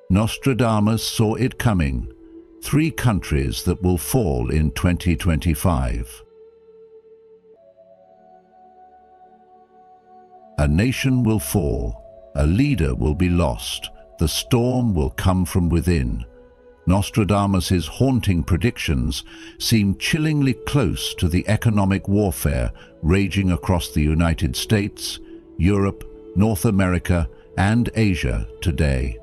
Nostradamus saw it coming. 3 countries that will fall in 2025. A nation will fall. A leader will be lost. The storm will come from within. Nostradamus's haunting predictions seem chillingly close to the economic warfare raging across the United States, Europe, North America, and Asia today.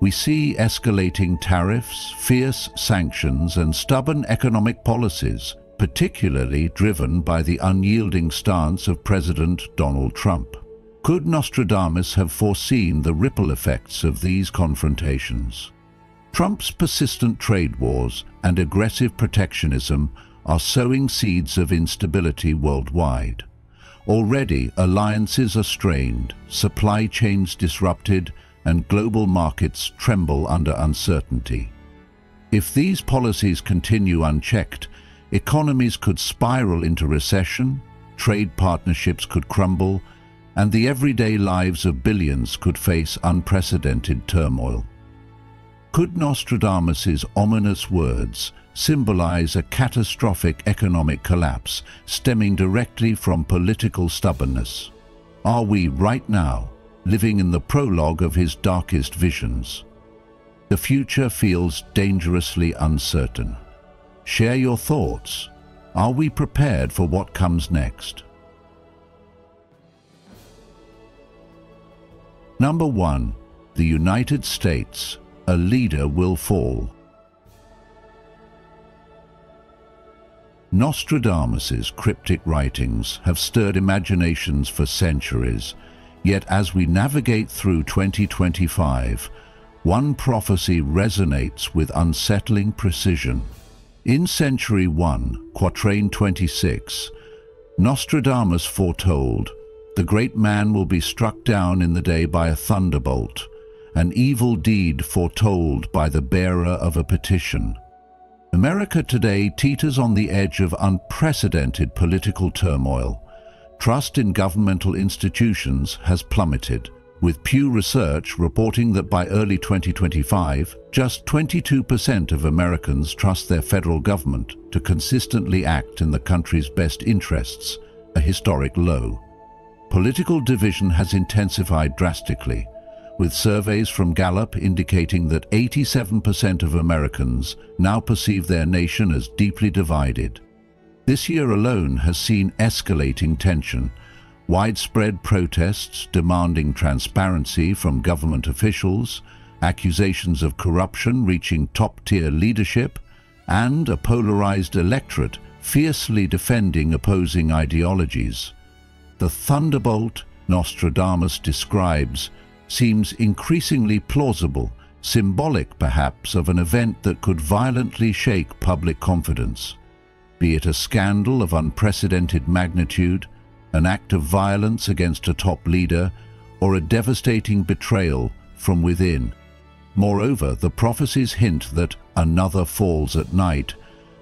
We see escalating tariffs, fierce sanctions, and stubborn economic policies, particularly driven by the unyielding stance of President Donald Trump. Could Nostradamus have foreseen the ripple effects of these confrontations? Trump's persistent trade wars and aggressive protectionism are sowing seeds of instability worldwide. Already, alliances are strained, supply chains disrupted, and global markets tremble under uncertainty. If these policies continue unchecked, economies could spiral into recession, trade partnerships could crumble, and the everyday lives of billions could face unprecedented turmoil. Could Nostradamus's ominous words symbolize a catastrophic economic collapse stemming directly from political stubbornness? Are we right now living in the prologue of his darkest visions? The future feels dangerously uncertain. Share your thoughts. Are we prepared for what comes next? Number 1. The United States. A leader will fall. Nostradamus's cryptic writings have stirred imaginations for centuries, yet as we navigate through 2025, one prophecy resonates with unsettling precision. In Century 1, Quatrain 26, Nostradamus foretold, "The great man will be struck down in the day by a thunderbolt, an evil deed foretold by the bearer of a petition." America today teeters on the edge of unprecedented political turmoil. Trust in governmental institutions has plummeted, with Pew Research reporting that by early 2025, just 22% of Americans trust their federal government to consistently act in the country's best interests, a historic low. Political division has intensified drastically, with surveys from Gallup indicating that 87% of Americans now perceive their nation as deeply divided. This year alone has seen escalating tension, widespread protests demanding transparency from government officials, accusations of corruption reaching top-tier leadership, and a polarized electorate fiercely defending opposing ideologies. The thunderbolt Nostradamus describes seems increasingly plausible, symbolic perhaps of an event that could violently shake public confidence. Be it a scandal of unprecedented magnitude, an act of violence against a top leader, or a devastating betrayal from within. Moreover, the prophecies hint that another falls at night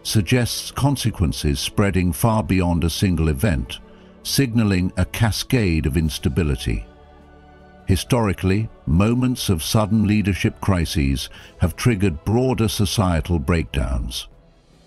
suggests consequences spreading far beyond a single event, signaling a cascade of instability. Historically, moments of sudden leadership crises have triggered broader societal breakdowns.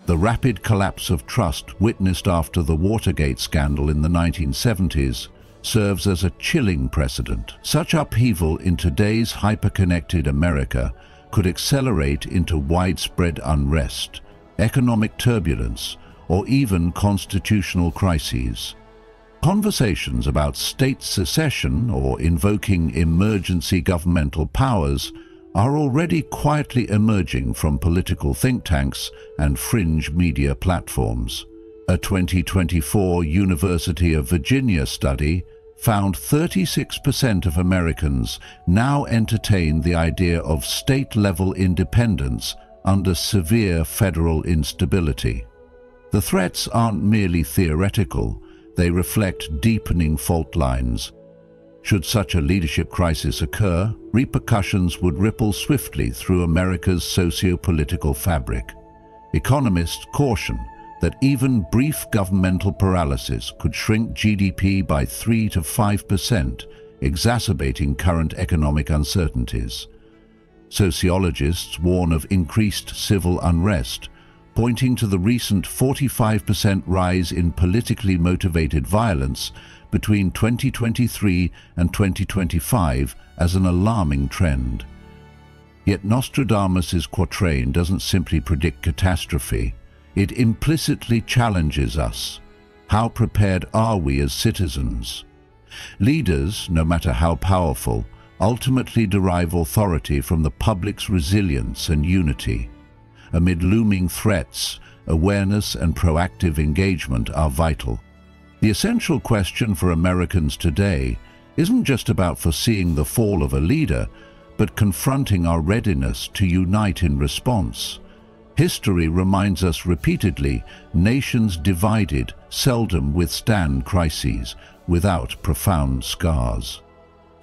The rapid collapse of trust witnessed after the Watergate scandal in the 1970s serves as a chilling precedent. Such upheaval in today's hyper-connected America could accelerate into widespread unrest, economic turbulence, or even constitutional crises. Conversations about state secession or invoking emergency governmental powers are already quietly emerging from political think tanks and fringe media platforms. A 2024 University of Virginia study found 36% of Americans now entertain the idea of state-level independence under severe federal instability. The threats aren't merely theoretical, they reflect deepening fault lines. Should such a leadership crisis occur, repercussions would ripple swiftly through America's socio-political fabric. Economists caution that even brief governmental paralysis could shrink GDP by 3 to 5%, exacerbating current economic uncertainties. Sociologists warn of increased civil unrest, pointing to the recent 45% rise in politically motivated violence between 2023 and 2025 as an alarming trend. Yet Nostradamus' quatrain doesn't simply predict catastrophe, it implicitly challenges us. How prepared are we as citizens? Leaders, no matter how powerful, ultimately derive authority from the public's resilience and unity. Amid looming threats, awareness and proactive engagement are vital. The essential question for Americans today isn't just about foreseeing the fall of a leader, but confronting our readiness to unite in response. History reminds us repeatedly, nations divided seldom withstand crises without profound scars.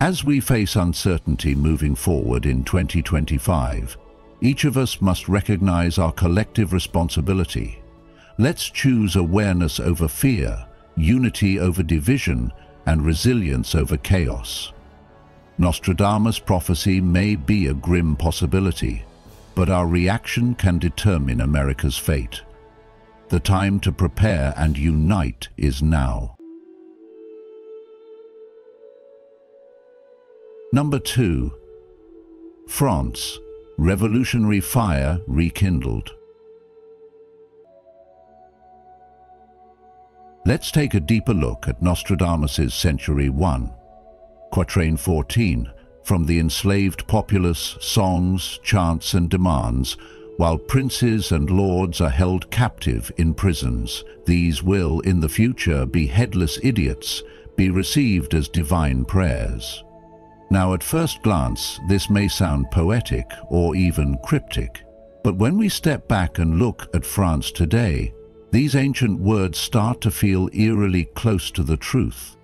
As we face uncertainty moving forward in 2025, each of us must recognize our collective responsibility. Let's choose awareness over fear, unity over division, and resilience over chaos. Nostradamus' prophecy may be a grim possibility, but our reaction can determine America's fate. The time to prepare and unite is now. Number 2. France, revolutionary fire rekindled. Let's take a deeper look at Nostradamus' Century 1. Quatrain 14, from the enslaved populace, songs, chants and demands, while princes and lords are held captive in prisons, these will in the future be headless idiots, be received as divine prayers. Now at first glance, this may sound poetic or even cryptic, but when we step back and look at France today, these ancient words start to feel eerily close to the truth.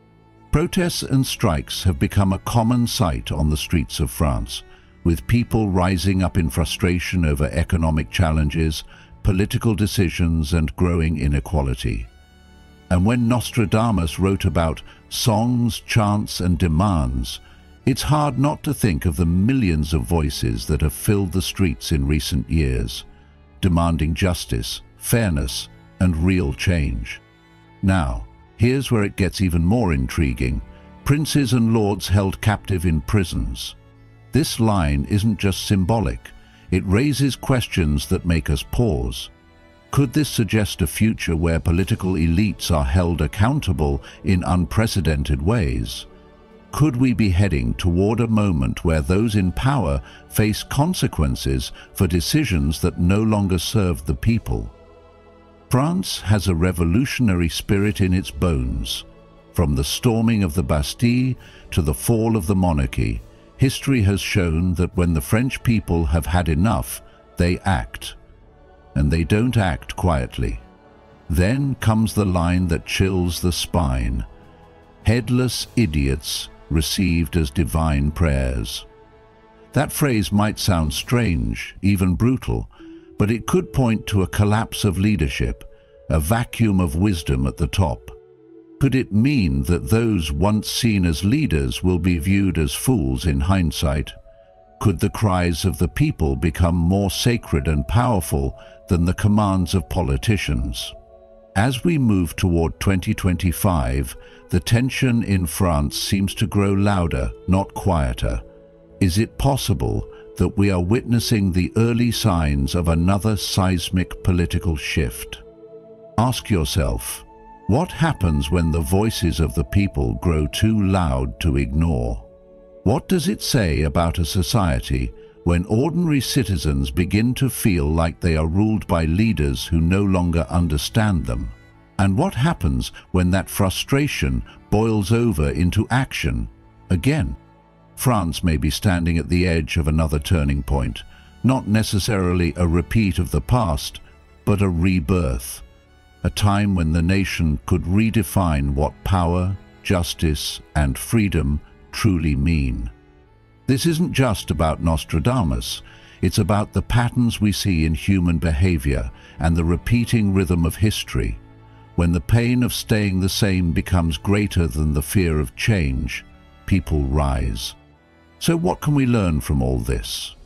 Protests and strikes have become a common sight on the streets of France, with people rising up in frustration over economic challenges, political decisions, and growing inequality. And when Nostradamus wrote about songs, chants, and demands, it's hard not to think of the millions of voices that have filled the streets in recent years, demanding justice, fairness, and real change. Now, here's where it gets even more intriguing. Princes and lords held captive in prisons. This line isn't just symbolic, it raises questions that make us pause. Could this suggest a future where political elites are held accountable in unprecedented ways? Could we be heading toward a moment where those in power face consequences for decisions that no longer serve the people? France has a revolutionary spirit in its bones. From the storming of the Bastille to the fall of the monarchy, history has shown that when the French people have had enough, they act. And they don't act quietly. Then comes the line that chills the spine. Headless idiots received as divine prayers. That phrase might sound strange, even brutal, but it could point to a collapse of leadership, a vacuum of wisdom at the top. Could it mean that those once seen as leaders will be viewed as fools in hindsight? Could the cries of the people become more sacred and powerful than the commands of politicians? As we move toward 2025, the tension in France seems to grow louder, not quieter. Is it possible that we are witnessing the early signs of another seismic political shift? Ask yourself, what happens when the voices of the people grow too loud to ignore? What does it say about a society when ordinary citizens begin to feel like they are ruled by leaders who no longer understand them? And what happens when that frustration boils over into action? Again, France may be standing at the edge of another turning point, not necessarily a repeat of the past, but a rebirth, a time when the nation could redefine what power, justice, and freedom truly mean. This isn't just about Nostradamus, it's about the patterns we see in human behavior and the repeating rhythm of history. When the pain of staying the same becomes greater than the fear of change, people rise. So what can we learn from all this?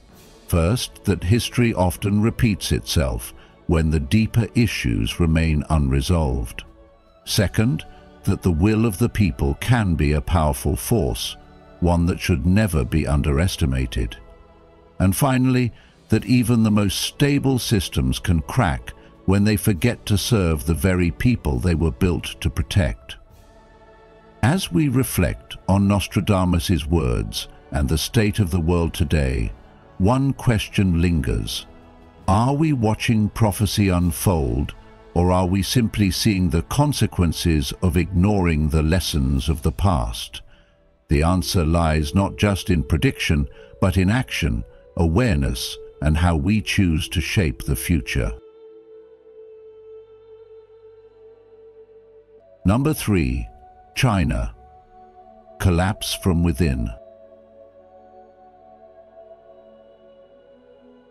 First, that history often repeats itself when the deeper issues remain unresolved. Second, that the will of the people can be a powerful force, one that should never be underestimated. And finally, that even the most stable systems can crack when they forget to serve the very people they were built to protect. As we reflect on Nostradamus' words and the state of the world today, one question lingers. Are we watching prophecy unfold, or are we simply seeing the consequences of ignoring the lessons of the past? The answer lies not just in prediction, but in action, awareness, and how we choose to shape the future. Number 3. China. Collapse from within.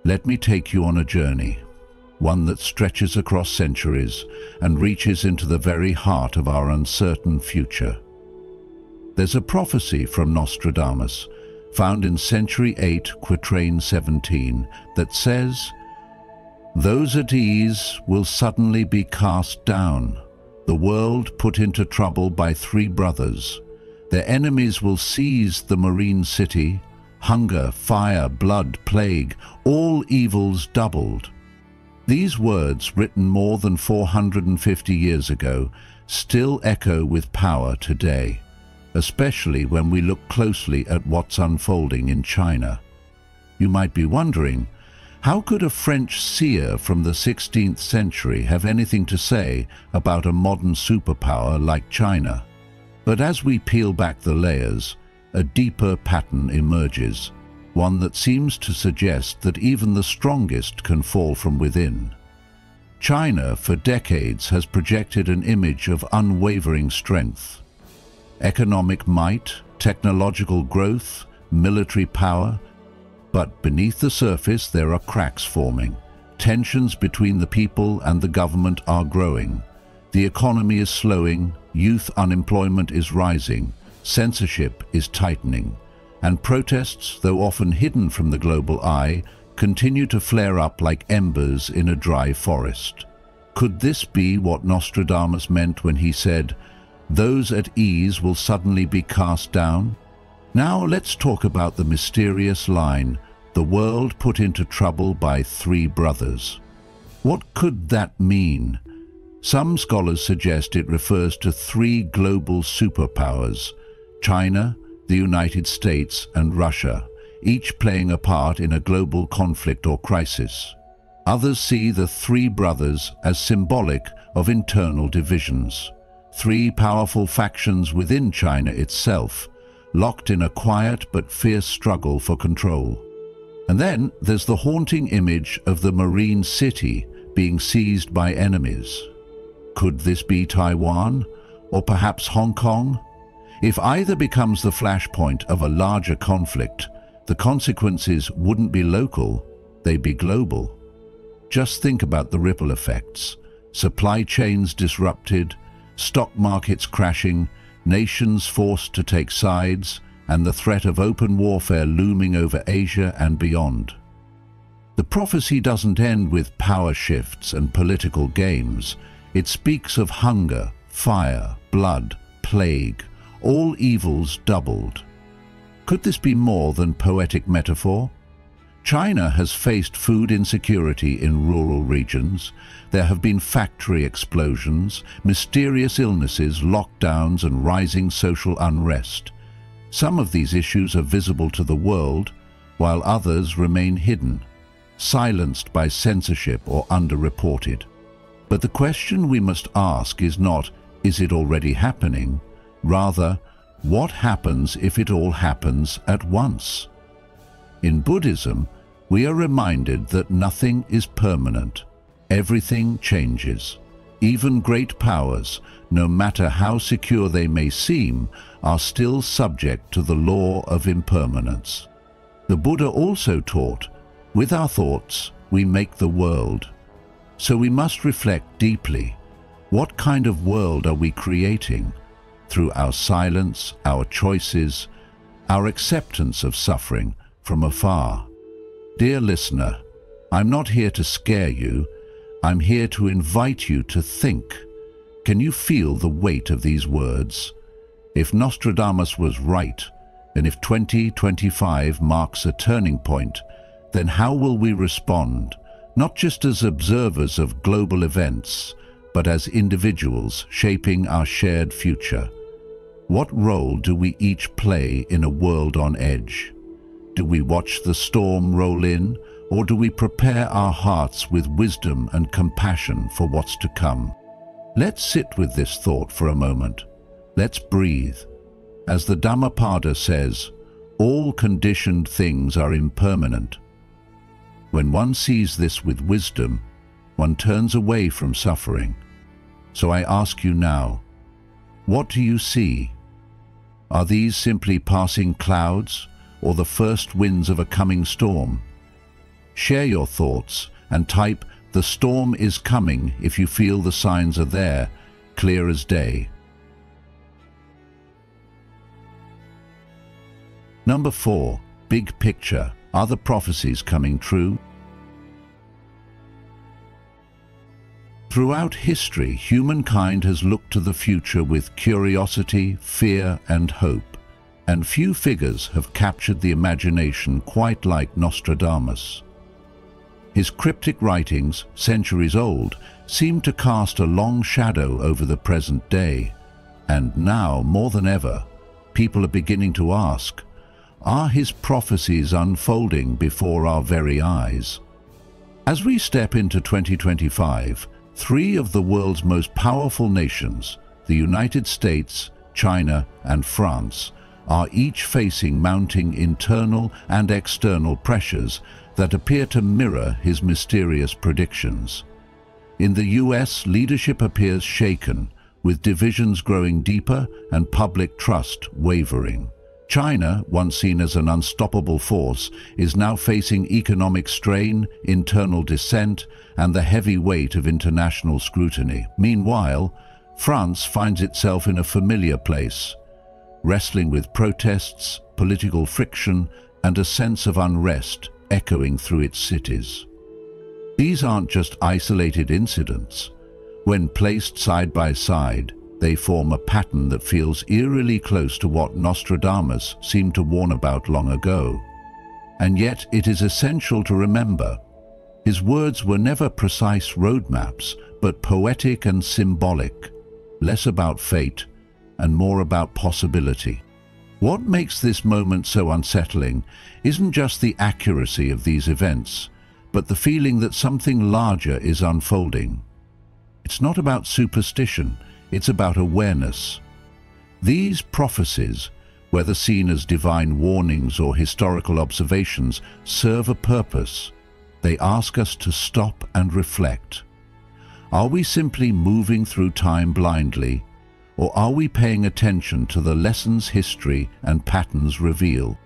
Let me take you on a journey, one that stretches across centuries and reaches into the very heart of our uncertain future. There's a prophecy from Nostradamus, found in Century 8, Quatrain 17, that says, "Those at ease will suddenly be cast down, the world put into trouble by three brothers. Their enemies will seize the marine city, hunger, fire, blood, plague, all evils doubled." These words, written more than 450 years ago, still echo with power today, especially when we look closely at what's unfolding in China. You might be wondering, how could a French seer from the 16th century have anything to say about a modern superpower like China? But as we peel back the layers, a deeper pattern emerges, one that seems to suggest that even the strongest can fall from within. China, for decades, has projected an image of unwavering strength. Economic might, technological growth, military power, but beneath the surface there are cracks forming. Tensions between the people and the government are growing. The economy is slowing, youth unemployment is rising, censorship is tightening, and protests, though often hidden from the global eye, continue to flare up like embers in a dry forest. Could this be what Nostradamus meant when he said, "Those at ease will suddenly be cast down"? Now let's talk about the mysterious line, "the world put into trouble by three brothers." What could that mean? Some scholars suggest it refers to three global superpowers: China, the United States, and Russia, each playing a part in a global conflict or crisis. Others see the three brothers as symbolic of internal divisions, three powerful factions within China itself, locked in a quiet but fierce struggle for control. And then there's the haunting image of the marine city being seized by enemies. Could this be Taiwan, or perhaps Hong Kong? If either becomes the flashpoint of a larger conflict, the consequences wouldn't be local, they'd be global. Just think about the ripple effects. Supply chains disrupted, stock markets crashing, nations forced to take sides, and the threat of open warfare looming over Asia and beyond. The prophecy doesn't end with power shifts and political games. It speaks of hunger, fire, blood, plague, all evils doubled. Could this be more than poetic metaphor? China has faced food insecurity in rural regions. There have been factory explosions, mysterious illnesses, lockdowns, and rising social unrest. Some of these issues are visible to the world, while others remain hidden, silenced by censorship or underreported. But the question we must ask is not, is it already happening? Rather, what happens if it all happens at once? In Buddhism, we are reminded that nothing is permanent. Everything changes. Even great powers, no matter how secure they may seem, are still subject to the law of impermanence. The Buddha also taught, with our thoughts, we make the world. So we must reflect deeply. What kind of world are we creating? Through our silence, our choices, our acceptance of suffering from afar. Dear listener, I'm not here to scare you. I'm here to invite you to think. Can you feel the weight of these words? If Nostradamus was right, and if 2025 marks a turning point, then how will we respond, not just as observers of global events, but as individuals shaping our shared future? What role do we each play in a world on edge? Do we watch the storm roll in, or do we prepare our hearts with wisdom and compassion for what's to come? Let's sit with this thought for a moment. Let's breathe. As the Dhammapada says, all conditioned things are impermanent. When one sees this with wisdom, one turns away from suffering. So I ask you now, what do you see? Are these simply passing clouds, or the first winds of a coming storm? Share your thoughts and type "The storm is coming" if you feel the signs are there, clear as day. Number 4. Big picture. Are the prophecies coming true? Throughout history, humankind has looked to the future with curiosity, fear, and hope, and few figures have captured the imagination quite like Nostradamus. His cryptic writings, centuries old, seem to cast a long shadow over the present day, and now, more than ever, people are beginning to ask, are his prophecies unfolding before our very eyes? As we step into 2025, 3 of the world's most powerful nations, the United States, China, and France, are each facing mounting internal and external pressures that appear to mirror his mysterious predictions. In the US, leadership appears shaken, with divisions growing deeper and public trust wavering. China, once seen as an unstoppable force, is now facing economic strain, internal dissent, and the heavy weight of international scrutiny. Meanwhile, France finds itself in a familiar place, wrestling with protests, political friction, and a sense of unrest echoing through its cities. These aren't just isolated incidents. When placed side by side, they form a pattern that feels eerily close to what Nostradamus seemed to warn about long ago. And yet it is essential to remember, his words were never precise roadmaps, but poetic and symbolic, less about fate and more about possibility. What makes this moment so unsettling isn't just the accuracy of these events, but the feeling that something larger is unfolding. It's not about superstition, it's about awareness. These prophecies, whether seen as divine warnings or historical observations, serve a purpose. They ask us to stop and reflect. Are we simply moving through time blindly, or are we paying attention to the lessons history and patterns reveal?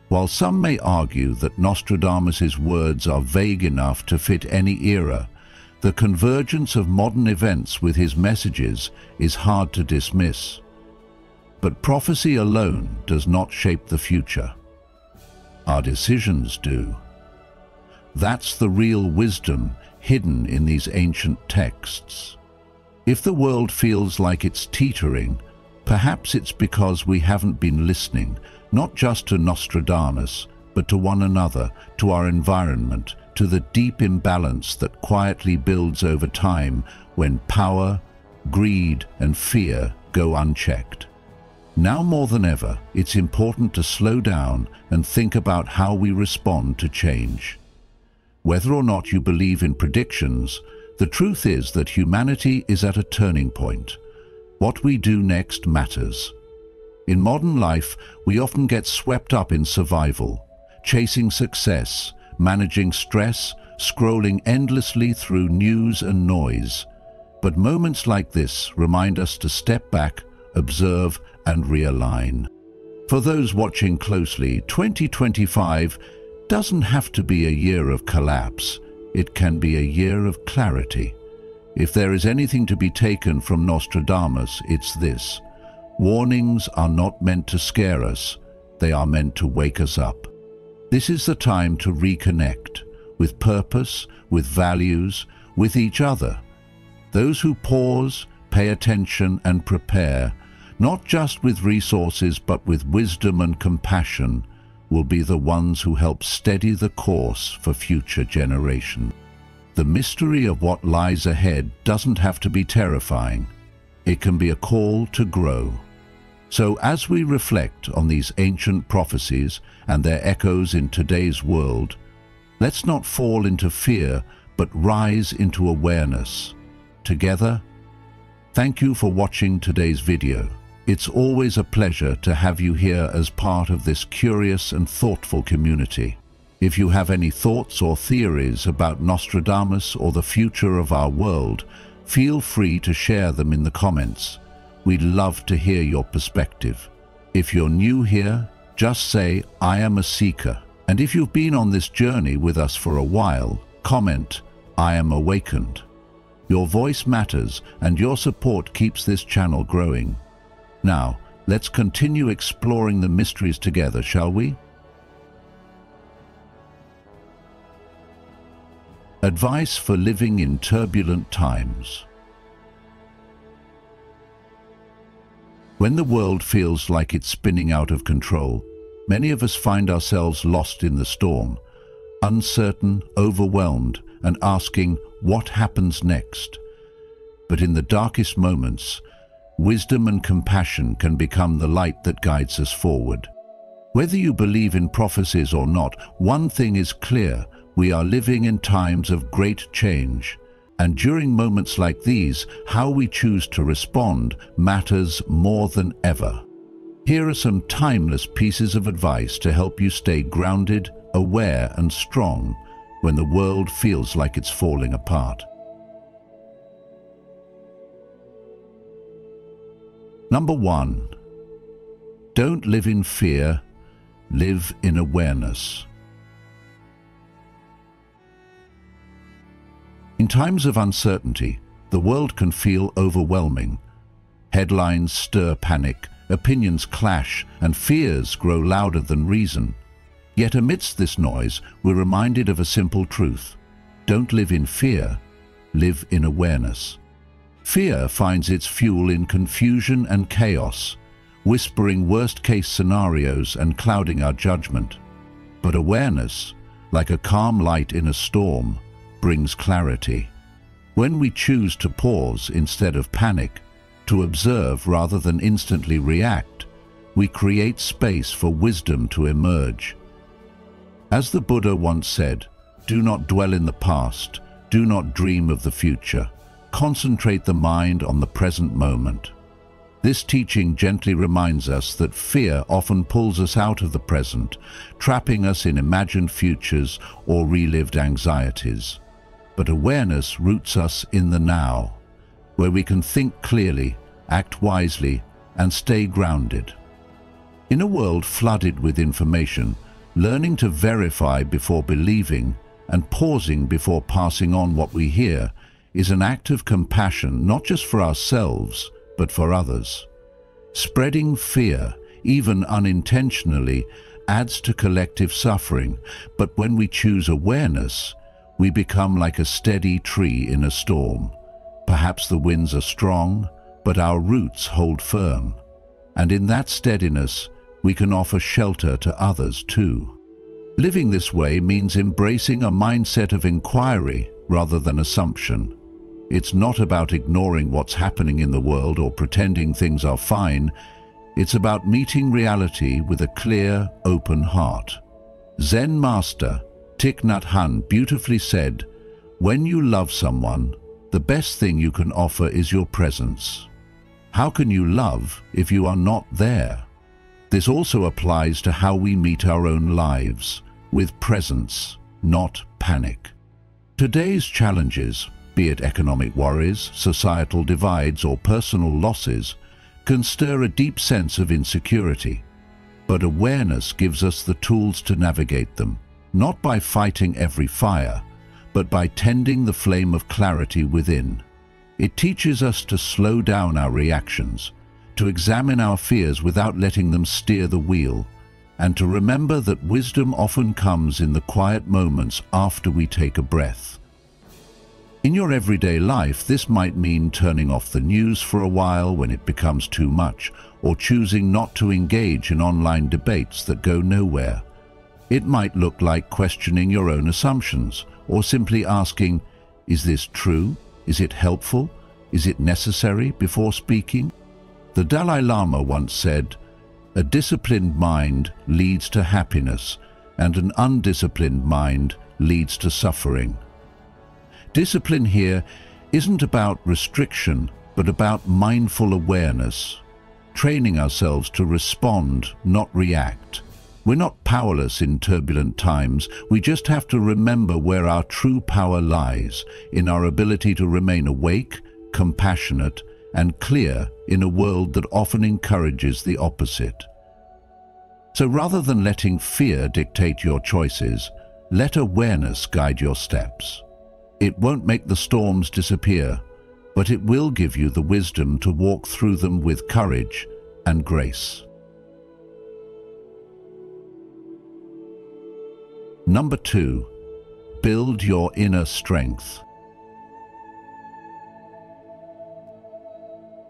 While some may argue that Nostradamus' words are vague enough to fit any era, the convergence of modern events with his messages is hard to dismiss. But prophecy alone does not shape the future. Our decisions do. That's the real wisdom hidden in these ancient texts. If the world feels like it's teetering, perhaps it's because we haven't been listening, not just to Nostradamus, but to one another, to our environment, to the deep imbalance that quietly builds over time when power, greed, and fear go unchecked. Now more than ever, it's important to slow down and think about how we respond to change. Whether or not you believe in predictions, the truth is that humanity is at a turning point. What we do next matters. In modern life, we often get swept up in survival, chasing success, managing stress, scrolling endlessly through news and noise. But moments like this remind us to step back, observe, and realign. For those watching closely, 2025 doesn't have to be a year of collapse. It can be a year of clarity. If there is anything to be taken from Nostradamus, it's this: warnings are not meant to scare us, they are meant to wake us up. This is the time to reconnect with purpose, with values, with each other. Those who pause, pay attention and prepare, not just with resources but with wisdom and compassion, will be the ones who help steady the course for future generations. The mystery of what lies ahead doesn't have to be terrifying. It can be a call to grow. So as we reflect on these ancient prophecies and their echoes in today's world, let's not fall into fear but rise into awareness. Together, thank you for watching today's video. It's always a pleasure to have you here as part of this curious and thoughtful community. If you have any thoughts or theories about Nostradamus or the future of our world, feel free to share them in the comments. We'd love to hear your perspective. If you're new here, just say, "I am a seeker." And if you've been on this journey with us for a while, comment, "I am awakened." Your voice matters, and your support keeps this channel growing. Now, let's continue exploring the mysteries together, shall we? Advice for living in turbulent times. When the world feels like it's spinning out of control, many of us find ourselves lost in the storm, uncertain, overwhelmed, and asking, what happens next? But in the darkest moments, wisdom and compassion can become the light that guides us forward. Whether you believe in prophecies or not, one thing is clear: we are living in times of great change. And during moments like these, how we choose to respond matters more than ever. Here are some timeless pieces of advice to help you stay grounded, aware, and strong when the world feels like it's falling apart. Number 1. Don't live in fear, live in awareness. In times of uncertainty, the world can feel overwhelming. Headlines stir panic, opinions clash, and fears grow louder than reason. Yet amidst this noise, we're reminded of a simple truth. Don't live in fear, live in awareness. Fear finds its fuel in confusion and chaos, whispering worst-case scenarios and clouding our judgment. But awareness, like a calm light in a storm, brings clarity. When we choose to pause instead of panic, to observe rather than instantly react, we create space for wisdom to emerge. As the Buddha once said, "Do not dwell in the past, do not dream of the future. Concentrate the mind on the present moment." This teaching gently reminds us that fear often pulls us out of the present, trapping us in imagined futures or relived anxieties. But awareness roots us in the now, where we can think clearly, act wisely, and stay grounded. In a world flooded with information, learning to verify before believing and pausing before passing on what we hear is an act of compassion, not just for ourselves, but for others. Spreading fear, even unintentionally, adds to collective suffering, but when we choose awareness, we become like a steady tree in a storm. Perhaps the winds are strong, but our roots hold firm. And in that steadiness, we can offer shelter to others too. Living this way means embracing a mindset of inquiry rather than assumption. It's not about ignoring what's happening in the world or pretending things are fine. It's about meeting reality with a clear, open heart. Zen master Thich Nhat Hanh beautifully said, "When you love someone, the best thing you can offer is your presence." How can you love if you are not there? This also applies to how we meet our own lives, with presence, not panic. Today's challenges, be it economic worries, societal divides, or personal losses, can stir a deep sense of insecurity. But awareness gives us the tools to navigate them, not by fighting every fire, but by tending the flame of clarity within. It teaches us to slow down our reactions, to examine our fears without letting them steer the wheel, and to remember that wisdom often comes in the quiet moments after we take a breath. In your everyday life, this might mean turning off the news for a while when it becomes too much, or choosing not to engage in online debates that go nowhere. It might look like questioning your own assumptions, or simply asking, is this true? Is it helpful? Is it necessary before speaking? The Dalai Lama once said, "A disciplined mind leads to happiness, and an undisciplined mind leads to suffering." Discipline here isn't about restriction, but about mindful awareness, training ourselves to respond, not react. We're not powerless in turbulent times. We just have to remember where our true power lies, in our ability to remain awake, compassionate, and clear in a world that often encourages the opposite. So rather than letting fear dictate your choices, let awareness guide your steps. It won't make the storms disappear, but it will give you the wisdom to walk through them with courage and grace. Number 2, build your inner strength.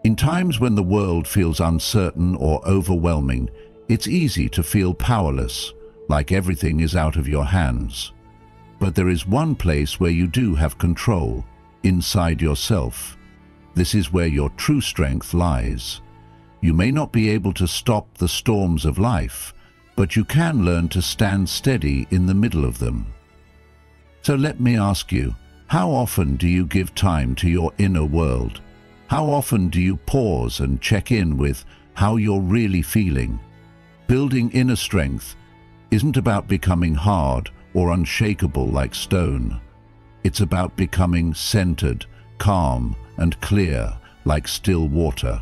In times when the world feels uncertain or overwhelming, it's easy to feel powerless, like everything is out of your hands. But there is one place where you do have control, inside yourself. This is where your true strength lies. You may not be able to stop the storms of life, but you can learn to stand steady in the middle of them. So let me ask you, how often do you give time to your inner world? How often do you pause and check in with how you're really feeling? Building inner strength isn't about becoming hard or unshakable like stone. It's about becoming centered, calm, and clear like still water.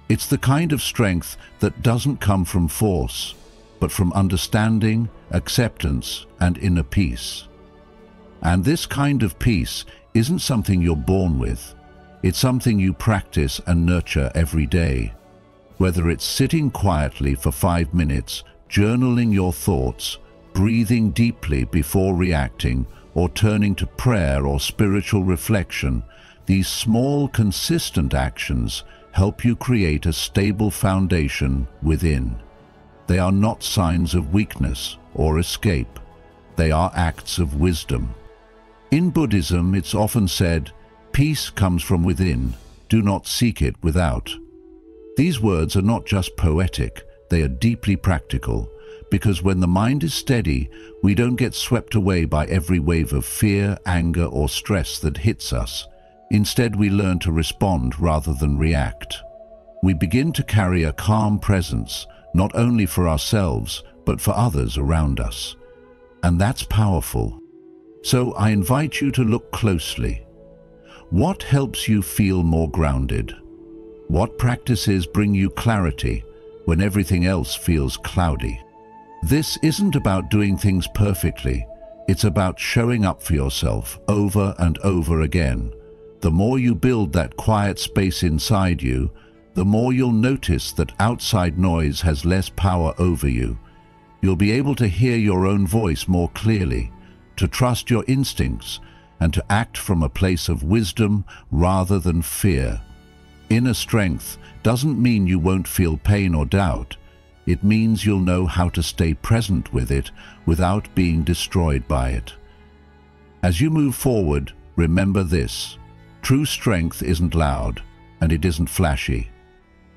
It's the kind of strength that doesn't come from force, but from understanding, acceptance, and inner peace. And this kind of peace isn't something you're born with. It's something you practice and nurture every day. Whether it's sitting quietly for 5 minutes, journaling your thoughts, breathing deeply before reacting, or turning to prayer or spiritual reflection, these small, consistent actions help you create a stable foundation within. They are not signs of weakness or escape. They are acts of wisdom. In Buddhism, it's often said, "Peace comes from within. Do not seek it without." These words are not just poetic, they are deeply practical, because when the mind is steady, we don't get swept away by every wave of fear, anger, or stress that hits us. Instead, we learn to respond rather than react. We begin to carry a calm presence, not only for ourselves, but for others around us. And that's powerful. So I invite you to look closely. What helps you feel more grounded? What practices bring you clarity when everything else feels cloudy? This isn't about doing things perfectly. It's about showing up for yourself over and over again. The more you build that quiet space inside you, the more you'll notice that outside noise has less power over you. You'll be able to hear your own voice more clearly, to trust your instincts, and to act from a place of wisdom rather than fear. Inner strength doesn't mean you won't feel pain or doubt. It means you'll know how to stay present with it without being destroyed by it. As you move forward, remember this: true strength isn't loud, and it isn't flashy.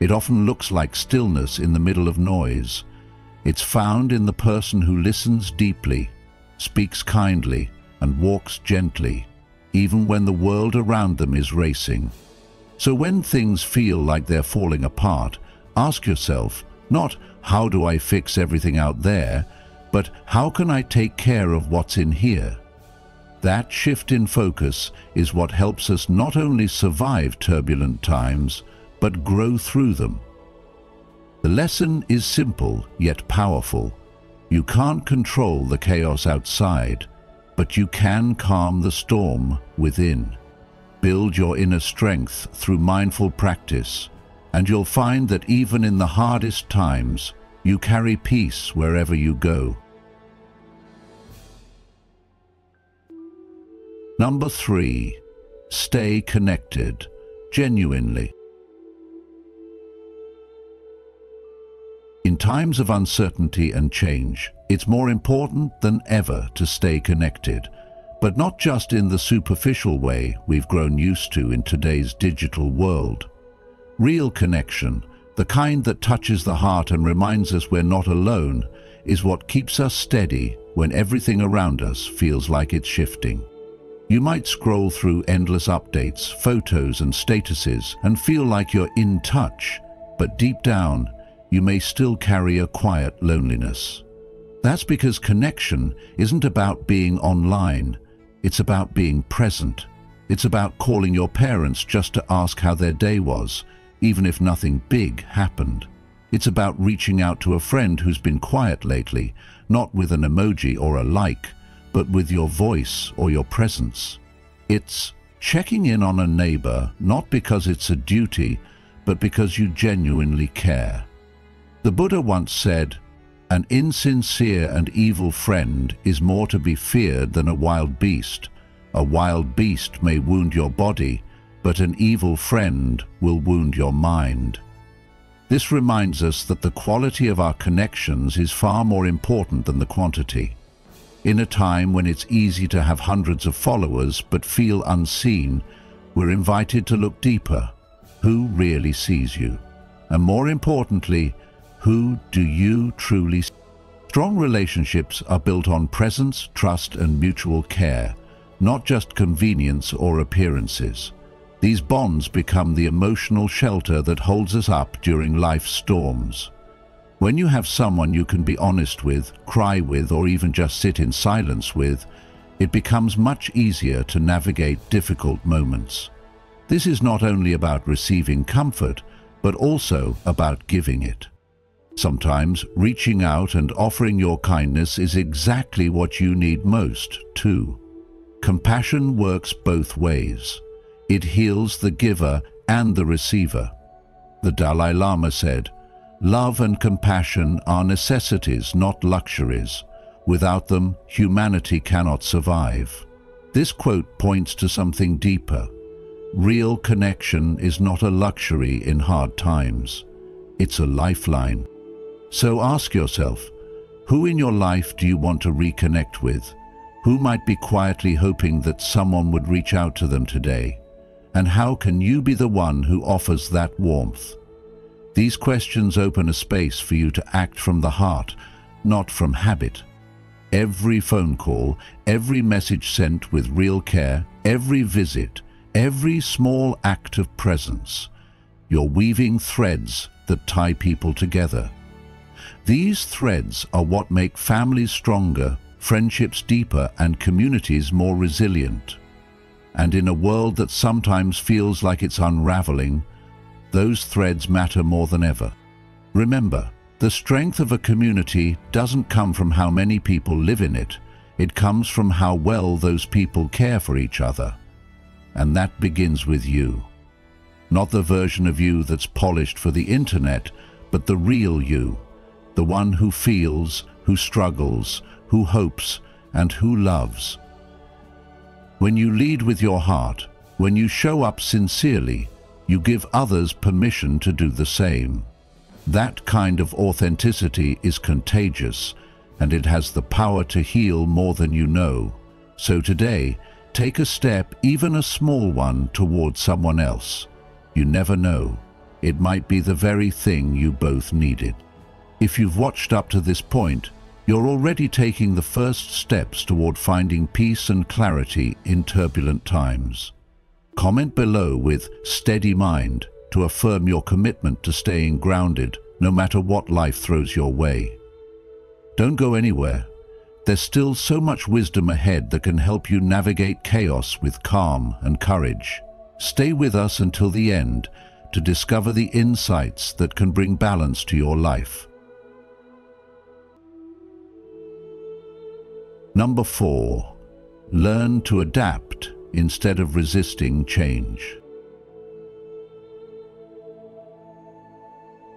It often looks like stillness in the middle of noise. It's found in the person who listens deeply, speaks kindly, and walks gently, even when the world around them is racing. So when things feel like they're falling apart, ask yourself, not how do I fix everything out there, but how can I take care of what's in here? That shift in focus is what helps us not only survive turbulent times, but grow through them. The lesson is simple yet powerful. You can't control the chaos outside, but you can calm the storm within. Build your inner strength through mindful practice, and you'll find that even in the hardest times, You carry peace wherever you go. Number 3. Stay connected, genuinely. In times of uncertainty and change, it's more important than ever to stay connected, but not just in the superficial way we've grown used to in today's digital world. Real connection, the kind that touches the heart and reminds us we're not alone, is what keeps us steady when everything around us feels like it's shifting. You might scroll through endless updates, photos and statuses and feel like you're in touch, but deep down, you may still carry a quiet loneliness. That's because connection isn't about being online, it's about being present. It's about calling your parents just to ask how their day was, even if nothing big happened. It's about reaching out to a friend who's been quiet lately, not with an emoji or a like, but with your voice or your presence. It's checking in on a neighbor, not because it's a duty, but because you genuinely care. The Buddha once said, "An insincere and evil friend is more to be feared than a wild beast. A wild beast may wound your body, but an evil friend will wound your mind." This reminds us that the quality of our connections is far more important than the quantity. In a time when it's easy to have hundreds of followers but feel unseen, we're invited to look deeper. Who really sees you? And more importantly, who do you truly see? Strong relationships are built on presence, trust, and mutual care, not just convenience or appearances. These bonds become the emotional shelter that holds us up during life's storms. When you have someone you can be honest with, cry with, or even just sit in silence with, it becomes much easier to navigate difficult moments. This is not only about receiving comfort, but also about giving it. Sometimes reaching out and offering your kindness is exactly what you need most, too. Compassion works both ways. It heals the giver and the receiver. The Dalai Lama said, "Love and compassion are necessities, not luxuries. Without them, humanity cannot survive." This quote points to something deeper. Real connection is not a luxury in hard times. It's a lifeline. So ask yourself, who in your life do you want to reconnect with? Who might be quietly hoping that someone would reach out to them today? And how can you be the one who offers that warmth? These questions open a space for you to act from the heart, not from habit. Every phone call, every message sent with real care, every visit, every small act of presence, you're weaving threads that tie people together. These threads are what make families stronger, friendships deeper, and communities more resilient. And in a world that sometimes feels like it's unraveling, those threads matter more than ever. Remember, the strength of a community doesn't come from how many people live in it. It comes from how well those people care for each other. And that begins with you. Not the version of you that's polished for the internet, but the real you. The one who feels, who struggles, who hopes, and who loves. When you lead with your heart, when you show up sincerely, you give others permission to do the same. That kind of authenticity is contagious, and it has the power to heal more than you know. So today, take a step, even a small one, towards someone else. You never know. It might be the very thing you both needed. If you've watched up to this point, you're already taking the first steps toward finding peace and clarity in turbulent times. Comment below with "steady mind" to affirm your commitment to staying grounded no matter what life throws your way. Don't go anywhere. There's still so much wisdom ahead that can help you navigate chaos with calm and courage. Stay with us until the end to discover the insights that can bring balance to your life. Number 4. Learn to adapt instead of resisting change.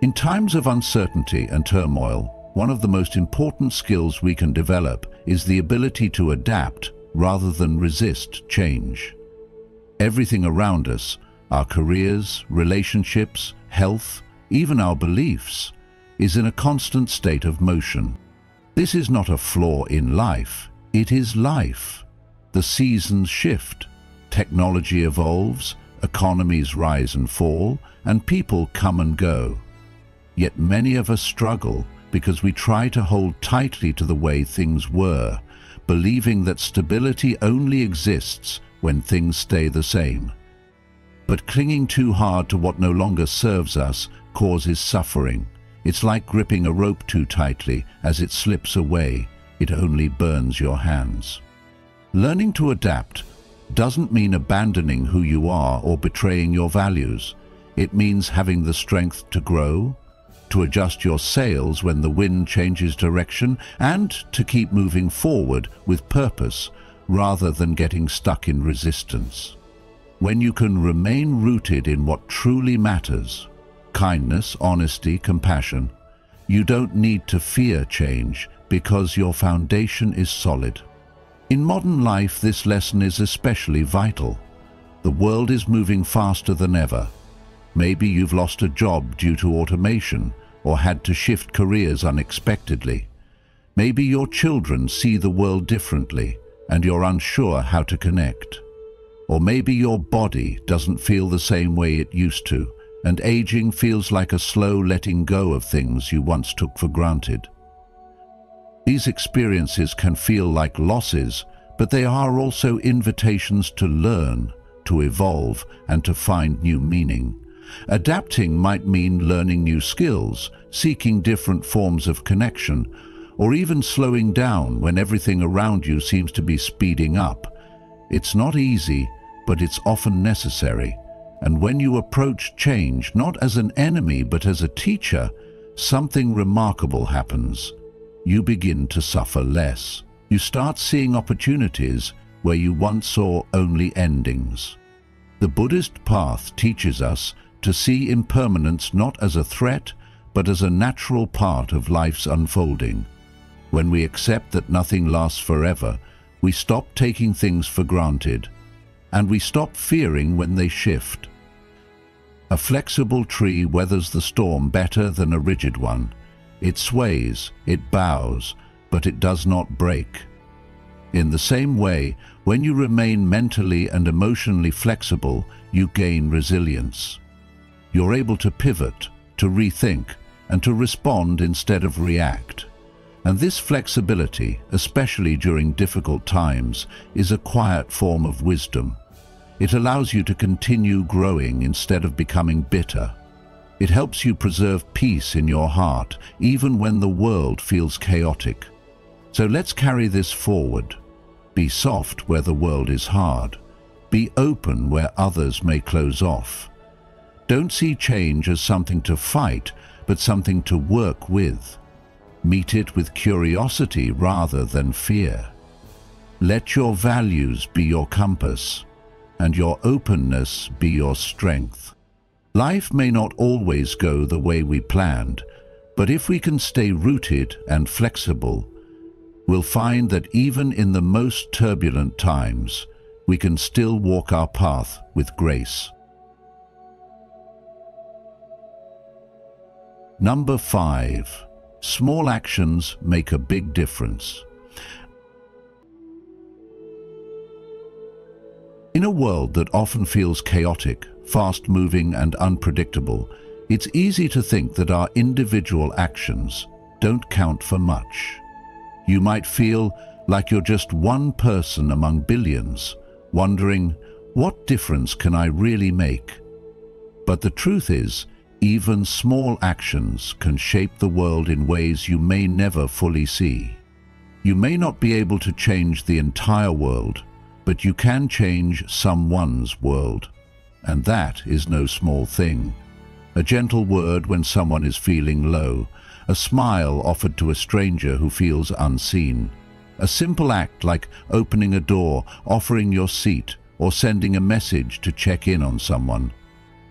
In times of uncertainty and turmoil, one of the most important skills we can develop is the ability to adapt rather than resist change. Everything around us, our careers, relationships, health, even our beliefs, is in a constant state of motion. This is not a flaw in life, it is life. The seasons shift, technology evolves, economies rise and fall, and people come and go. Yet many of us struggle because we try to hold tightly to the way things were, believing that stability only exists when things stay the same. But clinging too hard to what no longer serves us causes suffering. It's like gripping a rope too tightly. As it slips away, it only burns your hands. Learning to adapt doesn't mean abandoning who you are or betraying your values. It means having the strength to grow, to adjust your sails when the wind changes direction, and to keep moving forward with purpose rather than getting stuck in resistance. When you can remain rooted in what truly matters, kindness, honesty, compassion, you don't need to fear change because your foundation is solid. In modern life, this lesson is especially vital. The world is moving faster than ever. Maybe you've lost a job due to automation or had to shift careers unexpectedly. Maybe your children see the world differently and you're unsure how to connect. Or maybe your body doesn't feel the same way it used to, and aging feels like a slow letting go of things you once took for granted. These experiences can feel like losses, but they are also invitations to learn, to evolve, and to find new meaning. Adapting might mean learning new skills, seeking different forms of connection, or even slowing down when everything around you seems to be speeding up. It's not easy, but it's often necessary. And when you approach change not as an enemy but as a teacher, something remarkable happens. You begin to suffer less. You start seeing opportunities where you once saw only endings. The Buddhist path teaches us to see impermanence not as a threat, but as a natural part of life's unfolding. When we accept that nothing lasts forever, we stop taking things for granted, and we stop fearing when they shift. A flexible tree weathers the storm better than a rigid one. It sways, it bows, but it does not break. In the same way, when you remain mentally and emotionally flexible, you gain resilience. You're able to pivot, to rethink, and to respond instead of react. And this flexibility, especially during difficult times, is a quiet form of wisdom. It allows you to continue growing instead of becoming bitter. It helps you preserve peace in your heart, even when the world feels chaotic. So let's carry this forward. Be soft where the world is hard. Be open where others may close off. Don't see change as something to fight, but something to work with. Meet it with curiosity rather than fear. Let your values be your compass, and your openness be your strength. Life may not always go the way we planned, but if we can stay rooted and flexible, we'll find that even in the most turbulent times, we can still walk our path with grace. Number 5. Small actions make a big difference. In a world that often feels chaotic, fast-moving and unpredictable, it's easy to think that our individual actions don't count for much. You might feel like you're just one person among billions, wondering, what difference can I really make? But the truth is, even small actions can shape the world in ways you may never fully see. You may not be able to change the entire world, but you can change someone's world. And that is no small thing. A gentle word when someone is feeling low, a smile offered to a stranger who feels unseen, a simple act like opening a door, offering your seat, or sending a message to check in on someone.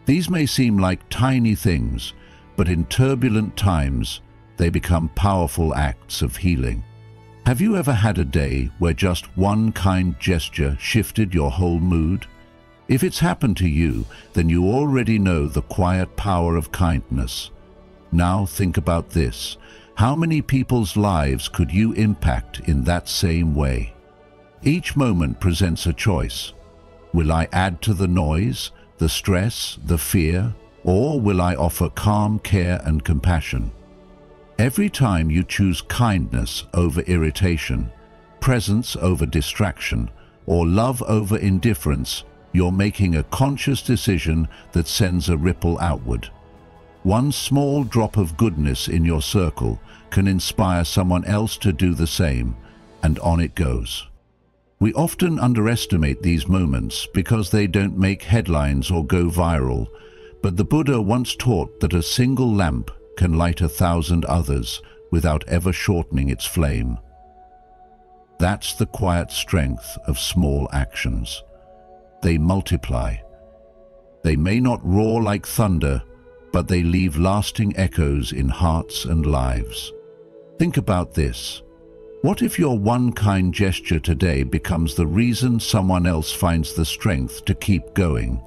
These may seem like tiny things, but in turbulent times, they become powerful acts of healing. Have you ever had a day where just one kind gesture shifted your whole mood? If it's happened to you, then you already know the quiet power of kindness. Now think about this. How many people's lives could you impact in that same way? Each moment presents a choice. Will I add to the noise, the stress, the fear, or will I offer calm care and compassion? Every time you choose kindness over irritation, presence over distraction, or love over indifference, you're making a conscious decision that sends a ripple outward. One small drop of goodness in your circle can inspire someone else to do the same, and on it goes. We often underestimate these moments because they don't make headlines or go viral, but the Buddha once taught that a single lamp can light 1,000 others without ever shortening its flame. That's the quiet strength of small actions. They multiply. They may not roar like thunder, but they leave lasting echoes in hearts and lives. Think about this. What if your one kind gesture today becomes the reason someone else finds the strength to keep going?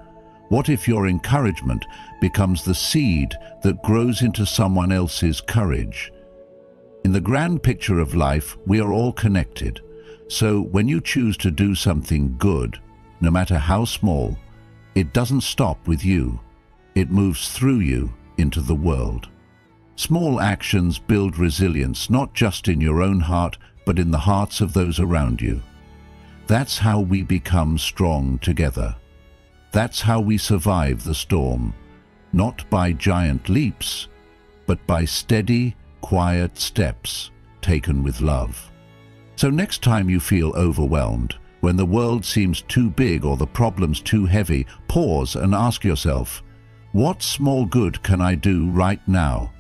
What if your encouragement becomes the seed that grows into someone else's courage? In the grand picture of life, we are all connected. So when you choose to do something good, no matter how small, it doesn't stop with you. It moves through you into the world. Small actions build resilience, not just in your own heart, but in the hearts of those around you. That's how we become strong together. That's how we survive the storm, not by giant leaps, but by steady, quiet steps taken with love. So next time you feel overwhelmed, when the world seems too big or the problems too heavy, pause and ask yourself, what small good can I do right now?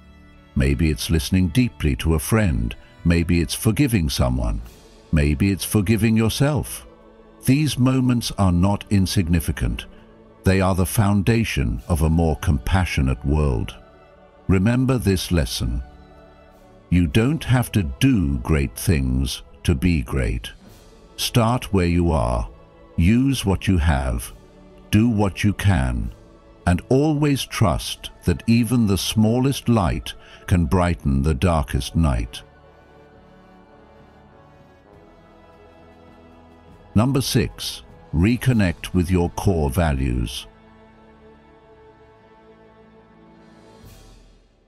Maybe it's listening deeply to a friend. Maybe it's forgiving someone. Maybe it's forgiving yourself. These moments are not insignificant. They are the foundation of a more compassionate world. Remember this lesson. You don't have to do great things to be great. Start where you are, use what you have, do what you can, and always trust that even the smallest light can brighten the darkest night. Number 6. Reconnect with your core values.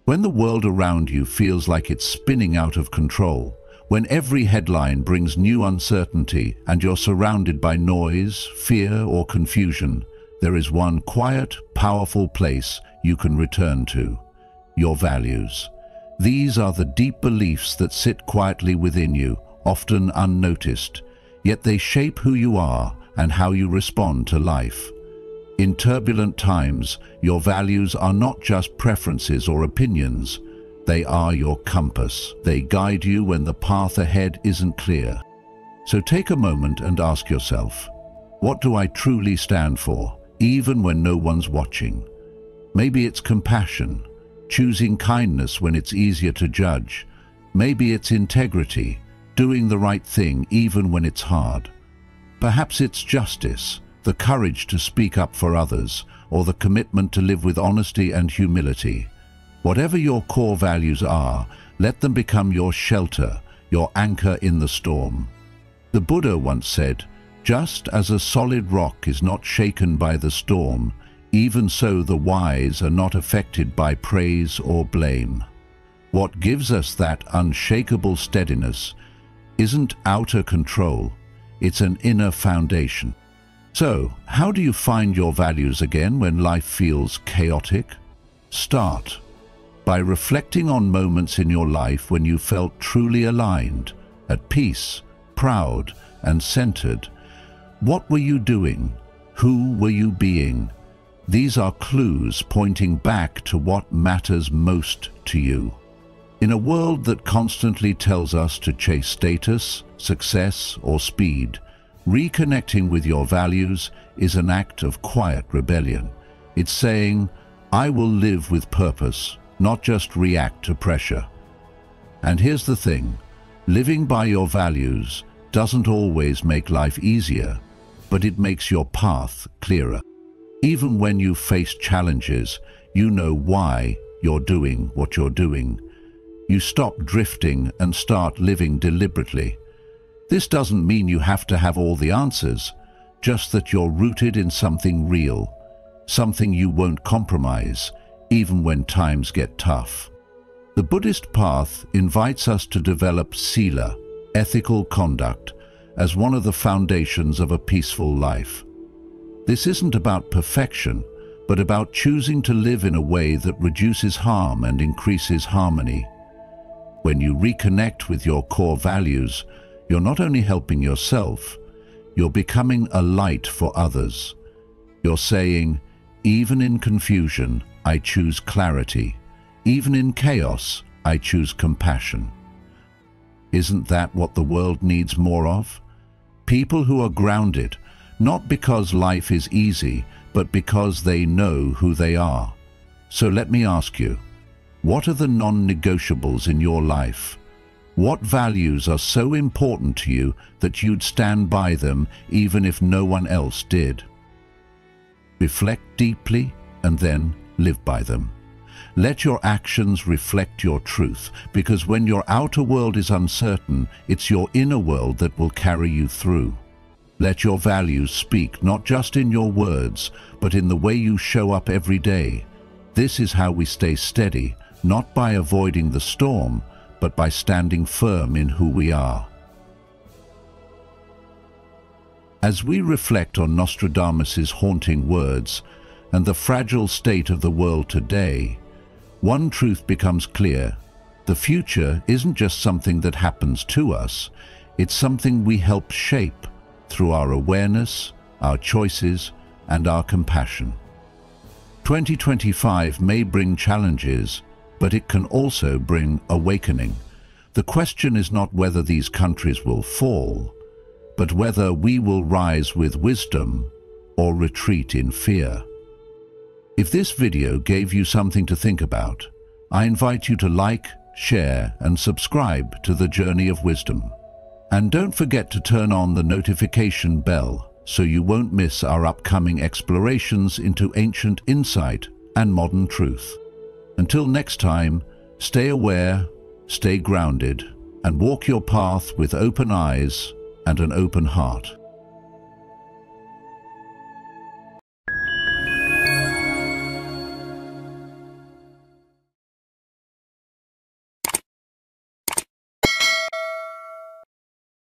When the world around you feels like it's spinning out of control, when every headline brings new uncertainty and you're surrounded by noise, fear, or confusion, there is one quiet, powerful place you can return to: your values. These are the deep beliefs that sit quietly within you, often unnoticed, yet they shape who you are and how you respond to life. In turbulent times, your values are not just preferences or opinions. They are your compass. They guide you when the path ahead isn't clear. So take a moment and ask yourself, what do I truly stand for, even when no one's watching? Maybe it's compassion, choosing kindness when it's easier to judge. Maybe it's integrity, doing the right thing even when it's hard. Perhaps it's justice, the courage to speak up for others, or the commitment to live with honesty and humility. Whatever your core values are, let them become your shelter, your anchor in the storm. The Buddha once said, "Just as a solid rock is not shaken by the storm, even so the wise are not affected by praise or blame." What gives us that unshakable steadiness isn't outer control, it's an inner foundation. So, how do you find your values again when life feels chaotic? Start by reflecting on moments in your life when you felt truly aligned, at peace, proud, and centered. What were you doing? Who were you being? These are clues pointing back to what matters most to you. In a world that constantly tells us to chase status, success, or speed, reconnecting with your values is an act of quiet rebellion. It's saying, I will live with purpose, not just react to pressure. And here's the thing, living by your values doesn't always make life easier, but it makes your path clearer. Even when you face challenges, you know why you're doing what you're doing. You stop drifting and start living deliberately. This doesn't mean you have to have all the answers, just that you're rooted in something real, something you won't compromise, even when times get tough. The Buddhist path invites us to develop sila, ethical conduct, as one of the foundations of a peaceful life. This isn't about perfection, but about choosing to live in a way that reduces harm and increases harmony. When you reconnect with your core values, you're not only helping yourself, you're becoming a light for others. You're saying, even in confusion, I choose clarity. Even in chaos, I choose compassion. Isn't that what the world needs more of? People who are grounded, not because life is easy, but because they know who they are. So let me ask you, what are the non-negotiables in your life? What values are so important to you that you'd stand by them even if no one else did? Reflect deeply and then live by them. Let your actions reflect your truth, because when your outer world is uncertain, it's your inner world that will carry you through. Let your values speak, not just in your words, but in the way you show up every day. This is how we stay steady, not by avoiding the storm, but by standing firm in who we are. As we reflect on Nostradamus's haunting words and the fragile state of the world today, one truth becomes clear. The future isn't just something that happens to us, it's something we help shape through our awareness, our choices, and our compassion. 2025 may bring challenges, but it can also bring awakening. The question is not whether these countries will fall, but whether we will rise with wisdom or retreat in fear. If this video gave you something to think about, I invite you to like, share, and subscribe to the Journey of Wisdom. And don't forget to turn on the notification bell so you won't miss our upcoming explorations into ancient insight and modern truth. Until next time, stay aware, stay grounded, and walk your path with open eyes and an open heart.